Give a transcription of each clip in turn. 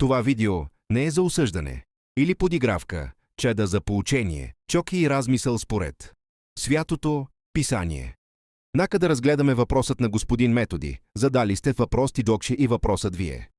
Това видео не е за осъждане или подигравка, че да за поучение, чоки и размисъл според Святото Писание. Нака да разгледаме въпросът на господин Методи. Задали сте въпрос ти докше и въпросът вие.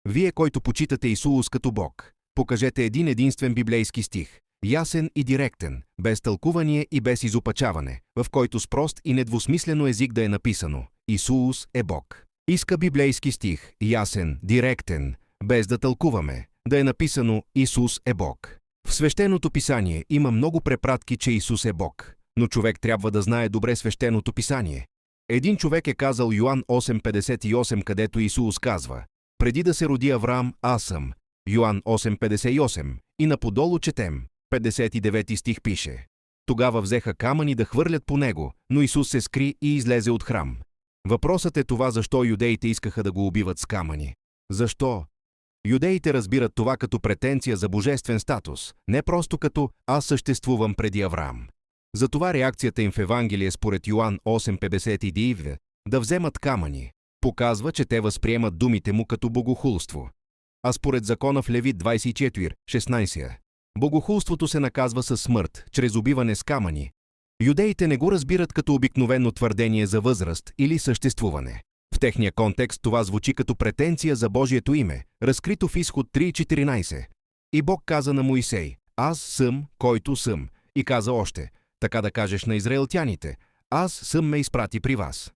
Вие, който почитате Исус като Бог, покажете един единствен библейски стих, ясен и директен, без тълкувание и без изопачаване, в който с прост и недвусмислено език да е написано Исус е Бог. Иска библейски стих, ясен, директен, без да тълкуваме, да е написано Исус е Бог. В свещеното писание има много препратки, че Исус е Бог, но човек трябва да знае добре свещеното писание. Един човек е казал Йоан 8:58, където Исус казва: преди да се роди Авраам, аз съм. Йоан 8:58. И наподолу четем, 59 стих пише: тогава взеха камъни да хвърлят по него, но Исус се скри и излезе от храм. Въпросът е това, защо юдеите искаха да го убиват с камъни. Защо? Юдеите разбират това като претенция за божествен статус, не просто като «аз съществувам преди Авраам». Затова реакцията им в Евангелие според Йоан 8:59 да вземат камъни показва, че те възприемат думите му като богохулство. А според закона в Левит 24:16 богохулството се наказва със смърт, чрез убиване с камъни. Юдеите не го разбират като обикновено твърдение за възраст или съществуване. В техния контекст това звучи като претенция за Божието име, разкрито в Изход 3:14. И Бог каза на Моисей: аз съм, който съм. И каза още: така да кажеш на израелтяните: аз съм ме изпрати при вас.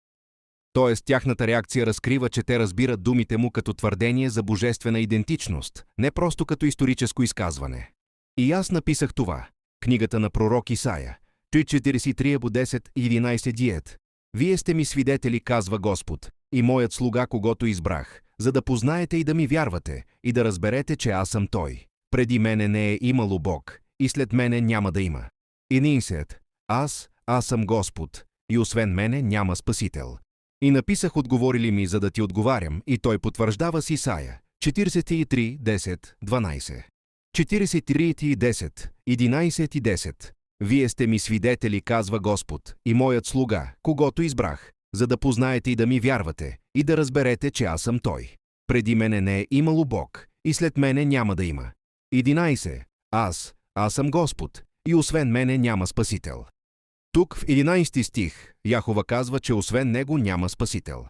Тоест тяхната реакция разкрива, че те разбират думите му като твърдение за божествена идентичност, не просто като историческо изказване. И аз написах това. Книгата на пророк Исаия, 43:10-11 диет. Вие сте ми свидетели, казва Господ, и моят слуга, когото избрах, за да познаете и да ми вярвате, и да разберете, че аз съм Той. Преди мене не е имало Бог, и след мене няма да има. И Нинсет, аз съм Господ, и освен мене няма Спасител. И написах, отговорили ми, за да ти отговарям, и той потвърждава с Исаия, 43:10-12. 43:10, 11 и 10. Вие сте ми свидетели, казва Господ, и моят слуга, когото избрах, за да познаете и да ми вярвате, и да разберете, че аз съм Той. Преди мене не е имало Бог, и след мене няма да има. 11. Аз съм Господ, и освен мене няма Спасител. Тук в 11 стих Яхова казва, че освен него няма Спасител.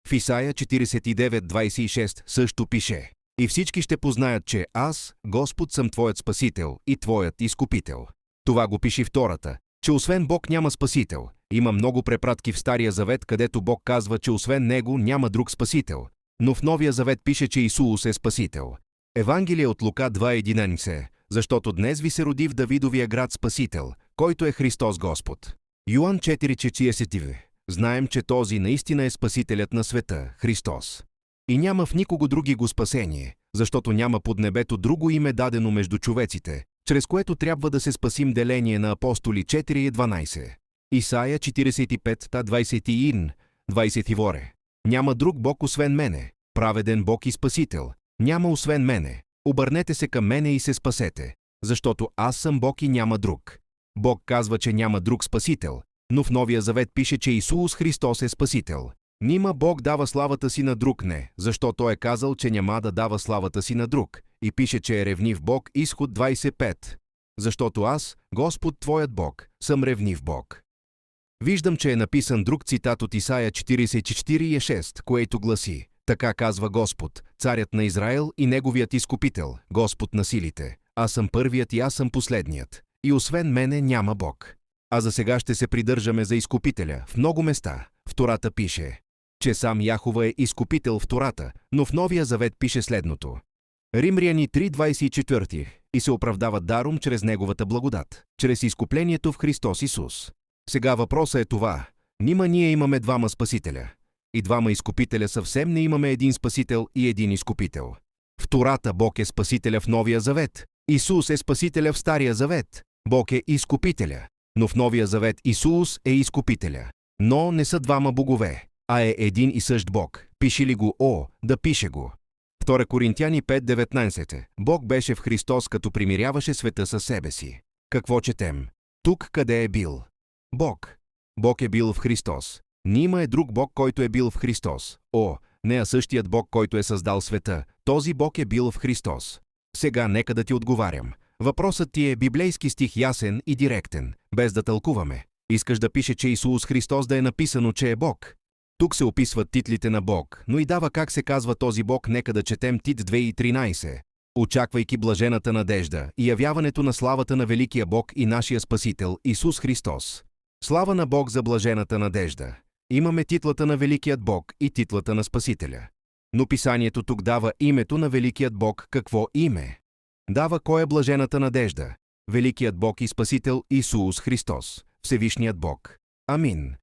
В Исаия 49:26 също пише: и всички ще познаят, че аз, Господ, съм твоят Спасител и твоят Изкупител. Това го пише в Тората, че освен Бог няма Спасител. Има много препратки в Стария завет, където Бог казва, че освен него няма друг Спасител. Но в Новия завет пише, че Исус е Спасител. Евангелие от Лука 2:11. Защото днес ви се роди в Давидовия град Спасител, който е Христос Господ. Йоан 4:42. Знаем, че този наистина е Спасителят на света, Христос. И няма в никого други го спасение, защото няма под небето друго име дадено между човеците, чрез което трябва да се спасим. Деление на Апостоли 4:12. Исаия 45:21, 20. Няма друг Бог освен мене, праведен Бог и Спасител. Няма освен мене. Обърнете се към мене и се спасете, защото аз съм Бог и няма друг. Бог казва, че няма друг Спасител, но в Новия завет пише, че Исус Христос е Спасител. Нима Бог дава славата си на друг? Не, защото Той е казал, че няма да дава славата си на друг. И пише, че е ревнив Бог, Изход 25. Защото аз, Господ твоят Бог, съм ревнив Бог. Виждам, че е написан друг цитат от Исаия 44:6, което гласи: така казва Господ, царят на Израел и неговият Изкупител, Господ на силите. Аз съм първият и аз съм последният. И освен мене няма Бог. А за сега ще се придържаме за Изкупителя. В много места в Тората пише, че сам Яхова е Изкупител в Тората, но в Новия завет пише следното. Римляни 3:24. И се оправдават даром чрез Неговата благодат, чрез изкуплението в Христос Исус. Сега въпросът е това: нима ние имаме двама Спасителя и двама Изкупителя, съвсем не имаме един Спасител и един Изкупител. В Тората Бог е Спасителя в Новия завет, Исус е Спасителя в Стария завет, Бог е Изкупителя, но в Новия завет Исус е Изкупителя. Но не са двама богове, а е един и същ Бог. Пиши ли го? Да пише го. 2 Коринтияни 5:19. Бог беше в Христос, като примиряваше света със себе си. Какво четем? Тук къде е бил Бог? Бог е бил в Христос. Нима е друг Бог, който е бил в Христос. не а същият Бог, който е създал света. Този Бог е бил в Христос. Сега нека да ти отговарям. Въпросът ти е библейски стих ясен и директен, без да тълкуваме. Искаш да пише, че Исус Христос да е написано, че е Бог. Тук се описват титлите на Бог, но и дава как се казва този Бог, нека да четем Тит 2:13. Очаквайки блажената надежда и явяването на славата на великия Бог и нашия Спасител Исус Христос. Слава на Бог за блажената надежда. Имаме титлата на великият Бог и титлата на Спасителя. Но писанието тук дава името на великият Бог. Какво име? Дава кой е блажената надежда? Великият Бог и Спасител Исус Христос, Всевишният Бог. Амин.